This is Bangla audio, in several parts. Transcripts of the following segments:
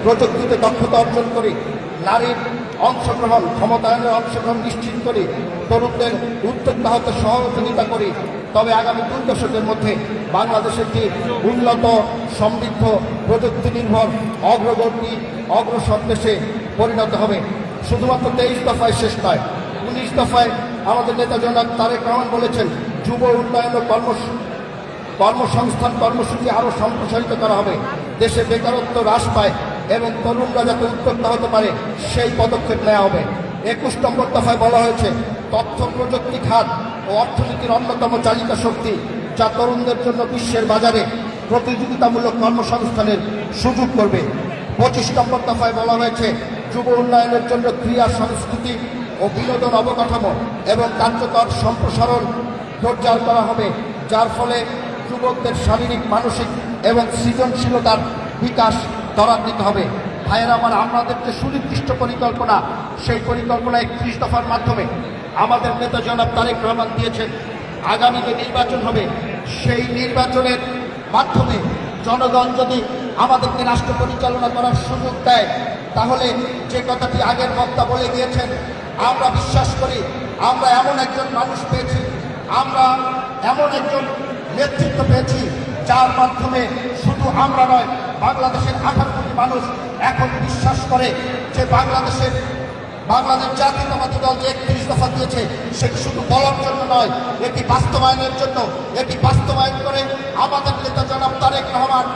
প্রযুক্তিতে দক্ষতা অর্জন করে নারীর অংশগ্রহণ ক্ষমতায়নের অংশগ্রহণ নিশ্চিত করে তরুণদের উদ্যোক্তা হতে সহযোগিতা করি, তবে আগামী 2 দশকের মধ্যে বাংলাদেশ একটি উন্নত সমৃদ্ধ প্রযুক্তি নির্ভর অগ্রগতি অগ্রসর দেশে পরিণত হবে। শুধুমাত্র 23 দফায় শেষ নয়, 19 দফায় আমাদের নেতা জনাব তারেক রহমান বলেছেন যুব উন্নয়ন ও কর্মসংস্থান কর্মসূচি আরও সম্প্রসারিত করা হবে, দেশে বেকারত্ব হ্রাস পায় এবং তরুণরা যাতে উদ্যোক্তা হতে পারে সেই পদক্ষেপ নেওয়া হবে। 21 নম্বর দফায় বলা হয়েছে তথ্য প্রযুক্তি খাত ও অর্থনীতির অন্যতম চালিকা শক্তি, যা তরুণদের জন্য বিশ্বের বাজারে প্রতিযোগিতামূলক কর্মসংস্থানের সুযোগ করবে। 25 নম্বর দফায় বলা হয়েছে যুব উন্নয়নের জন্য ক্রীড়া সংস্কৃতি ও বিনোদন অবকাঠামো এবং কার্যকর সম্প্রসারণ জোরদার করা হবে, যার ফলে যুবকদের শারীরিক মানসিক এবং সৃজনশীলতার বিকাশ ত্বরান্বিত হবে। ভাইয়েরা আমার, আমাদের যে সুনির্দিষ্ট পরিকল্পনা, সেই পরিকল্পনা 31 দফার মাধ্যমে আমাদের নেতা জনাব তারেক রহমান দিয়েছেন। আগামী যে নির্বাচন হবে সেই নির্বাচনের মাধ্যমে জনগণ যদি আমাদেরকে রাষ্ট্র পরিচালনা করার সুযোগ দেয়, তাহলে যে কথাটি আগের বক্তা বলে গিয়েছেন, আমরা বিশ্বাস করি আমরা এমন একজন মানুষ পেয়েছি, আমরা এমন একজন নেতৃত্ব পেয়েছি যার মাধ্যমে শুধু আমরা নয়, বাংলাদেশের 18 কোটি মানুষ এখন বিশ্বাস করে যে বাংলাদেশ জাতীয়তাবাদী দল যে 31 দফা দিয়েছে সেটি শুধু বলার জন্য নয়, এটি বাস্তবায়নের জন্য। এটি বাস্তবায়ন করে আমাদের নেতা জনাব তারেক রহমান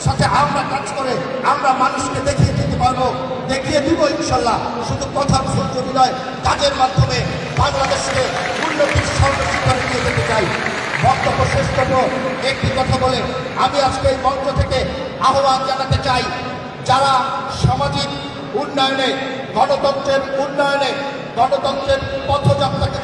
সাথে আমরা কাজ করে আমরা মানুষকে দেখিয়ে দিতে পারবো, দেখিয়ে দিব ইনশাল্লাহ। শুধু কথার ফুলজুরি নয়, কাজের মাধ্যমে বাংলাদেশকে উন্নতির সর্বশিখরে নিয়ে যেতে চাই। বক্তব্য শেষ করব একটি কথা বলে, আমি আজকে এই মঞ্চ থেকে আহ্বান জানাতে চাই, যারা সামাজিক উন্নয়নে গণতন্ত্রের উন্নয়নে গণতন্ত্রের পথযাত্রাকে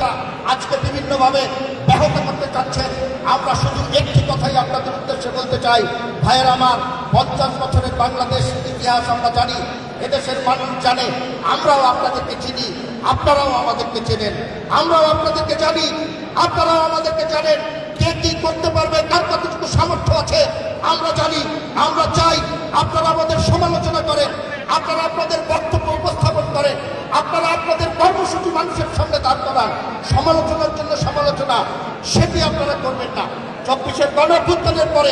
আজকে বিভিন্নভাবে ব্যাহত করতে চাচ্ছেন, আমরা শুধু একটি কথাই আপনাদের উদ্দেশ্যে বলতে চাই, ভাইয়ের আমার, 50 বছরের বাংলাদেশ ইতিহাস আমরা জানি, এদেশের মানুষ জানে, আমরাও আপনাদেরকে চিনি, আপনারাও আমাদেরকে চেনেন, আমরাও আপনাদেরকে জানি, আপনারাও আমাদেরকে জানেন। কে কি করতে পারবে, কার কতটুকু সামর্থ্য আছে আমরা জানি। আমরা চাই আপনারা আমাদের সমালোচনা করেন, আপনারা আপনাদের বক্তব্য উপস্থাপন করেন, আপনারা আপনাদের কর্মসূচি মানুষের সামনে দাঁড় করান। সমালোচনার জন্য সমালোচনা সেটি আপনারা করবেন না। 24-এর গণঅভ্যুত্থানের পরে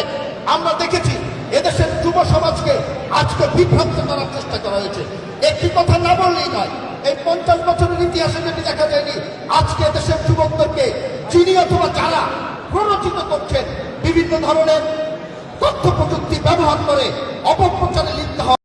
আমরা দেখেছি এদেশের যুব সমাজকে আজকে বিভ্রান্ত করার চেষ্টা করা হয়েছে। একটি কথা না বললেই নয়, এই 50 বছরের ইতিহাসে যেটি দেখা যায়নি, আজকে দেশের যুবকদেরকে যিনি অথবা যারা প্ররোচিত করছেন বিভিন্ন ধরনের তথ্য প্রযুক্তি ব্যবহার করে অপপ্রচারে লিপ্ত হয়।